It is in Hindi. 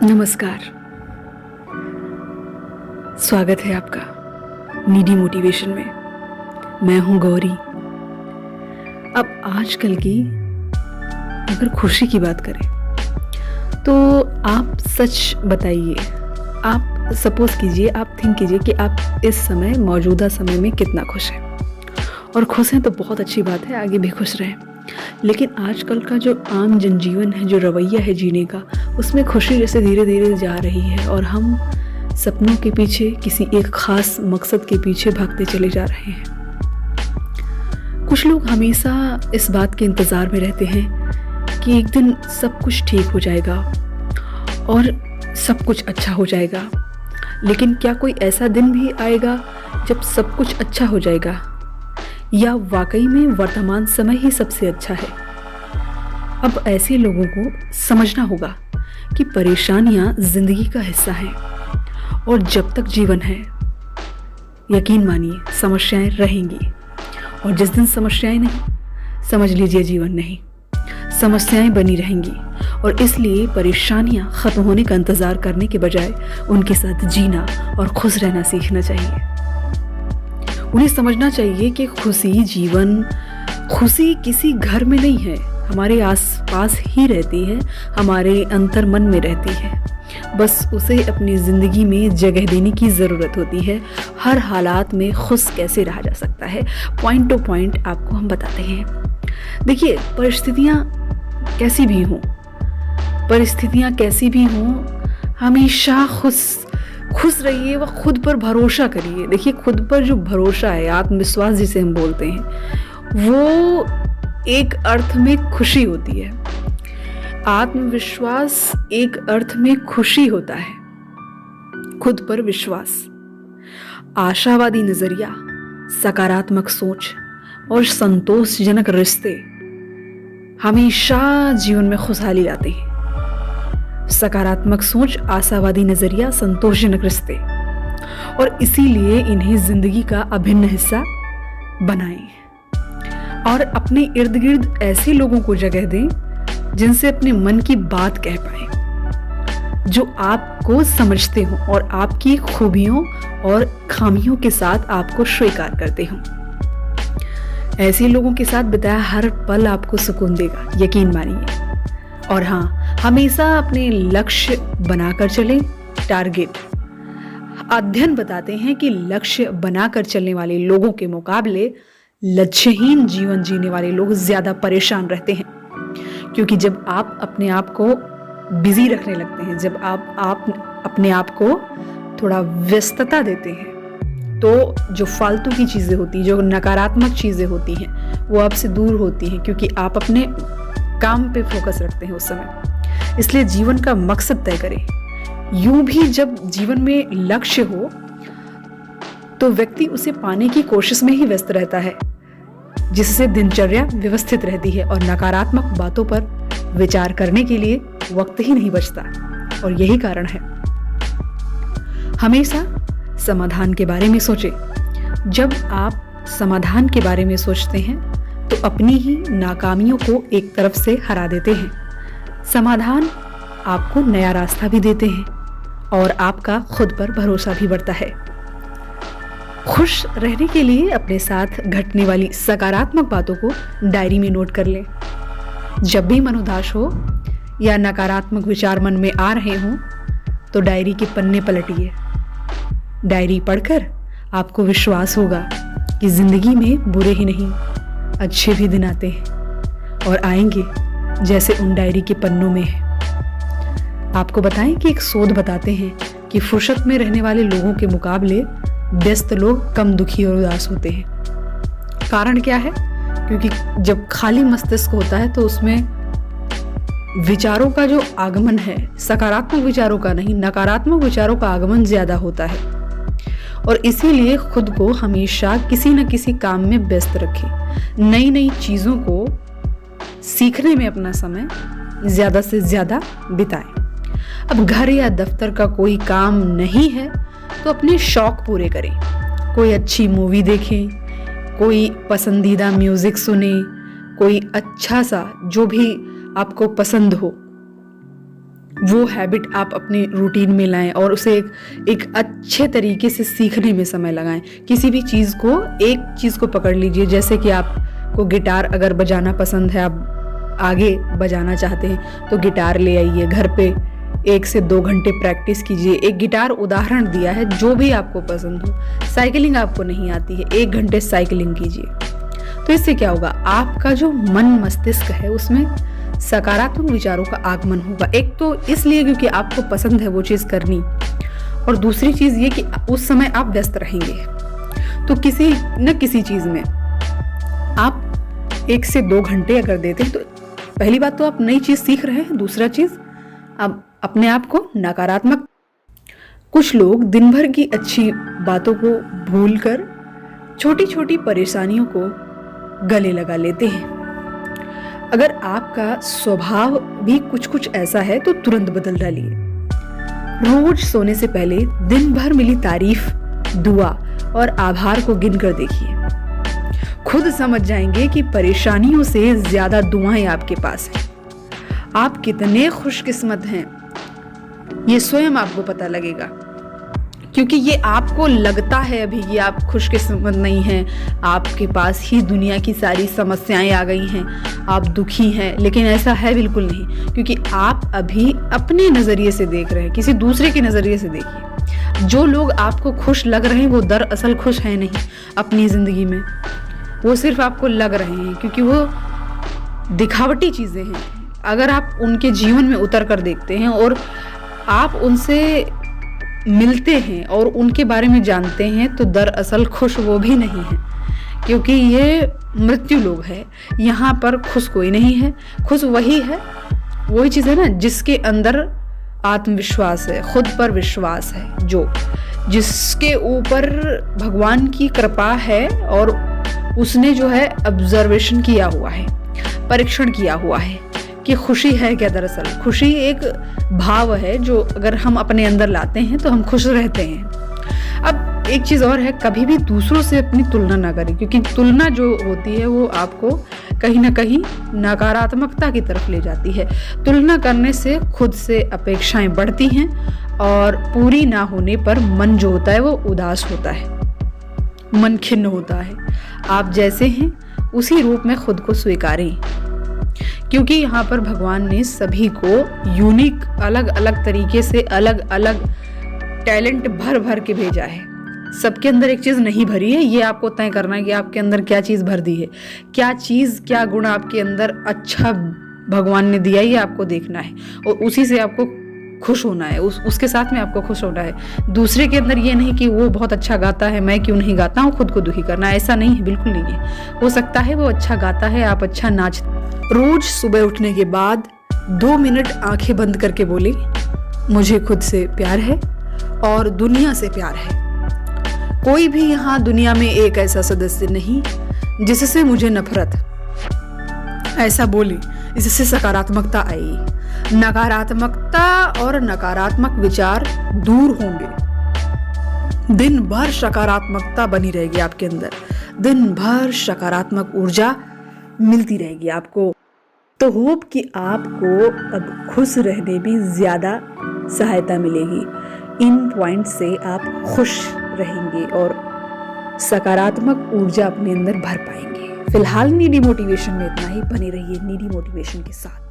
नमस्कार। स्वागत है आपका नीडी मोटिवेशन में। मैं हूं गौरी। अब आजकल की अगर खुशी की बात करें तो आप सच बताइए, आप सपोज कीजिए, आप थिंक कीजिए कि आप इस समय मौजूदा समय में कितना खुश हैं। और खुश हैं तो बहुत अच्छी बात है, आगे भी खुश रहें। लेकिन आजकल का जो आम जनजीवन है, जो रवैया है जीने का, उसमें खुशी जैसे धीरे धीरे जा रही है और हम सपनों के पीछे, किसी एक खास मकसद के पीछे भागते चले जा रहे हैं। कुछ लोग हमेशा इस बात के इंतज़ार में रहते हैं कि एक दिन सब कुछ ठीक हो जाएगा और सब कुछ अच्छा हो जाएगा। लेकिन क्या कोई ऐसा दिन भी आएगा जब सब कुछ अच्छा हो जाएगा, या वाकई में वर्तमान समय ही सबसे अच्छा है? अब ऐसे लोगों को समझना होगा कि परेशानियां जिंदगी का हिस्सा हैं और जब तक जीवन है, यकीन मानिए, समस्याएं रहेंगी। और जिस दिन समस्याएं नहीं, समझ लीजिए जीवन नहीं, समस्याएं बनी रहेंगी। और इसलिए परेशानियां खत्म होने का इंतजार करने के बजाय उनके साथ जीना और खुश रहना सीखना चाहिए। उन्हें समझना चाहिए कि खुशी किसी घर में नहीं है, हमारे आसपास ही रहती है, हमारे अंतर मन में रहती है। बस उसे अपनी ज़िंदगी में जगह देने की ज़रूरत होती है। हर हालात में खुश कैसे रहा जा सकता है, पॉइंट टू पॉइंट आपको हम बताते हैं। देखिए, परिस्थितियाँ कैसी भी हों, हमेशा खुश रहिए व खुद पर भरोसा करिए। देखिए, खुद पर जो भरोसा है, आत्मविश्वास जिसे हम बोलते हैं, वो एक अर्थ में खुशी होती है। आत्मविश्वास एक अर्थ में खुशी होता है। खुद पर विश्वास, आशावादी नजरिया, सकारात्मक सोच और संतोषजनक रिश्ते हमेशा जीवन में खुशहाली लाते हैं। सकारात्मक सोच, आशावादी नजरिया, संतोषजनक रिश्ते, और इसीलिए इन्हें जिंदगी का अभिन्न हिस्सा बनाएं और अपने इर्द गिर्द ऐसे लोगों को जगह दें जिनसे अपने मन की बात कह पाए, जो आपको समझते हो और आपकी खूबियों और खामियों के साथ आपको स्वीकार करते हो। ऐसे लोगों के साथ बिताया हर पल आपको सुकून देगा, यकीन मानिए। और हाँ, हमेशा अपने लक्ष्य बनाकर चलें। टारगेट, अध्ययन बताते हैं कि लक्ष्य बनाकर चलने वाले लोगों के मुकाबले लक्ष्यहीन जीवन जीने वाले लोग ज्यादा परेशान रहते हैं। क्योंकि जब आप अपने आप को बिजी रखने लगते हैं, जब आप अपने आप को थोड़ा व्यस्तता देते हैं, तो जो फालतू की चीजें होती हैं, जो नकारात्मक चीजें होती हैं, वो आपसे दूर होती हैं, क्योंकि आप अपने काम पे फोकस रखते हैं उस समय। इसलिए जीवन का मकसद तय करें। यूं भी जब जीवन में लक्ष्य हो तो व्यक्ति उसे पाने की कोशिश में ही व्यस्त रहता है, जिससे दिनचर्या व्यवस्थित रहती है और नकारात्मक बातों पर विचार करने के लिए वक्त ही नहीं बचता। और यही कारण है, हमेशा समाधान के बारे में सोचें। जब आप समाधान के बारे में सोचते हैं तो अपनी ही नाकामियों को एक तरफ से हरा देते हैं। समाधान आपको नया रास्ता भी देते हैं और आपका खुद पर भरोसा भी बढ़ता है। खुश रहने के लिए अपने साथ घटने वाली सकारात्मक बातों को डायरी में नोट कर लें। जब भी मन उदास हो या नकारात्मक विचार मन में आ रहे हों तो डायरी के पन्ने पलटिए। डायरी पढ़कर आपको विश्वास होगा कि जिंदगी में बुरे ही नहीं, अच्छे भी दिन आते हैं और आएंगे, जैसे उन डायरी के पन्नों में है। आपको बताएं कि एक शोध बताते हैं कि फुर्सत में रहने वाले लोगों के मुकाबले व्यस्त लोग कम दुखी और उदास होते हैं। कारण क्या है? क्योंकि जब खाली मस्तिष्क होता है तो उसमें विचारों का जो आगमन है, सकारात्मक विचारों का नहीं, नकारात्मक विचारों का आगमन ज्यादा होता है। और इसीलिए खुद को हमेशा किसी न किसी काम में व्यस्त रखें। नई नई चीजों को सीखने में अपना समय ज्यादा से ज्यादा बिताएं। अब घर या दफ्तर का कोई काम नहीं है तो अपने शौक पूरे करें। कोई अच्छी मूवी देखें, कोई पसंदीदा म्यूजिक सुने, कोई अच्छा सा जो भी आपको पसंद हो, वो हैबिट आप अपने रूटीन में लाएं और उसे एक अच्छे तरीके से सीखने में समय लगाएं। किसी भी चीज़ को, एक चीज़ को पकड़ लीजिए, जैसे कि आपको गिटार अगर बजाना पसंद है, आप आगे बजाना चाहते हैं तो गिटार ले आइए, घर पे 1 से 2 घंटे प्रैक्टिस कीजिए। एक गिटार उदाहरण दिया है, जो भी आपको पसंद हो। साइकिलिंग आपको नहीं आती है, 1 घंटे साइकिलिंग कीजिए। तो इससे क्या होगा, आपका जो मन मस्तिष्क है उसमें सकारात्मक विचारों का आगमन होगा। एक तो इसलिए क्योंकि आपको पसंद है वो चीज़ करनी, और दूसरी चीज़ ये कि उस समय आप व्यस्त रहेंगे। तो किसी न किसी चीज़ में आप 1 से 2 घंटे अगर देते हैं तो पहली बात तो आप नई चीज़ सीख रहे हैं, दूसरा चीज़ आप अपने आप को नकारात्मक। कुछ लोग दिन भर की अच्छी बातों को भूलकर छोटी छोटी परेशानियों को गले लगा लेते हैं। अगर आपका स्वभाव भी कुछ कुछ ऐसा है तो तुरंत बदल डालिए। रोज सोने से पहले दिन भर मिली तारीफ, दुआ और आभार को गिनकर देखिए। खुद समझ जाएंगे कि परेशानियों से ज्यादा दुआएं आपके पास हैं। आप कितने खुशकिस्मत हैं, ये स्वयं आपको पता लगेगा। क्योंकि ये आपको लगता है अभी ये आप खुशकिस्मत नहीं हैं, आपके पास ही दुनिया की सारी समस्याएं आ गई हैं, आप दुखी हैं, लेकिन ऐसा है बिल्कुल नहीं। क्योंकि आप अभी अपने नज़रिए से देख रहे हैं, किसी दूसरे के नज़रिए से देखिए। जो लोग आपको खुश लग रहे हैं वो दरअसल खुश हैं नहीं अपनी ज़िंदगी में, वो सिर्फ आपको लग रहे हैं, क्योंकि वो दिखावटी चीज़ें हैं। अगर आप उनके जीवन में उतर कर देखते हैं और आप उनसे मिलते हैं और उनके बारे में जानते हैं तो दरअसल खुश वो भी नहीं है, क्योंकि ये मृत्यु लोग है। यहाँ पर खुश कोई नहीं है। खुश वही है, वही चीज़ है ना जिसके अंदर आत्मविश्वास है, खुद पर विश्वास है, जिसके ऊपर भगवान की कृपा है और उसने जो है ऑब्जर्वेशन किया हुआ है, परीक्षण किया हुआ है कि खुशी है क्या। दरअसल खुशी एक भाव है जो अगर हम अपने अंदर लाते हैं तो हम खुश रहते हैं। अब एक चीज़ और है, कभी भी दूसरों से अपनी तुलना ना करें, क्योंकि तुलना जो होती है वो आपको कहीं ना कहीं नकारात्मकता की तरफ ले जाती है। तुलना करने से खुद से अपेक्षाएं बढ़ती हैं और पूरी ना होने पर मन जो होता है वो उदास होता है, मन खिन्न होता है। आप जैसे हैं उसी रूप में खुद को स्वीकारें, क्योंकि यहाँ पर भगवान ने सभी को यूनिक, अलग अलग तरीके से, अलग अलग टैलेंट भर भर के भेजा है। सबके अंदर एक चीज़ नहीं भरी है, ये आपको तय करना है कि आपके अंदर क्या चीज़ भर दी है, क्या चीज़, क्या गुण आपके अंदर अच्छा भगवान ने दिया, ये आपको देखना है और उसी से आपको खुश होना है, उसके साथ में आपको खुश होना है। दूसरे के अंदर ये नहीं कि वो बहुत अच्छा गाता है, मैं क्यों नहीं गाता हूँ, खुद को दुखी करना, ऐसा नहीं है, बिल्कुल नहीं है। हो सकता है वो अच्छा गाता है, आप अच्छा नाचते। रोज सुबह उठने के बाद 2 मिनट आंखें बंद करके बोले, मुझे खुद से प्यार है और दुनिया से प्यार है। कोई भी यहाँ दुनिया में एक ऐसा सदस्य नहीं जिससे मुझे नफरत। ऐसा बोले, इससे सकारात्मकता आई। नकारात्मकता और नकारात्मक विचार दूर होंगे। दिन भर सकारात्मकता बनी रहेगी आपके अंदर, दिन भर सकारात्मक ऊर्जा मिलती रहेगी आपको। तो होप कि आपको अब खुश रहने में ज्यादा सहायता मिलेगी। इन पॉइंट से आप खुश रहेंगे और सकारात्मक ऊर्जा अपने अंदर भर पाएंगे। फिलहाल नीडी मोटिवेशन में इतना ही। बने रहिए नीडी मोटिवेशन के साथ।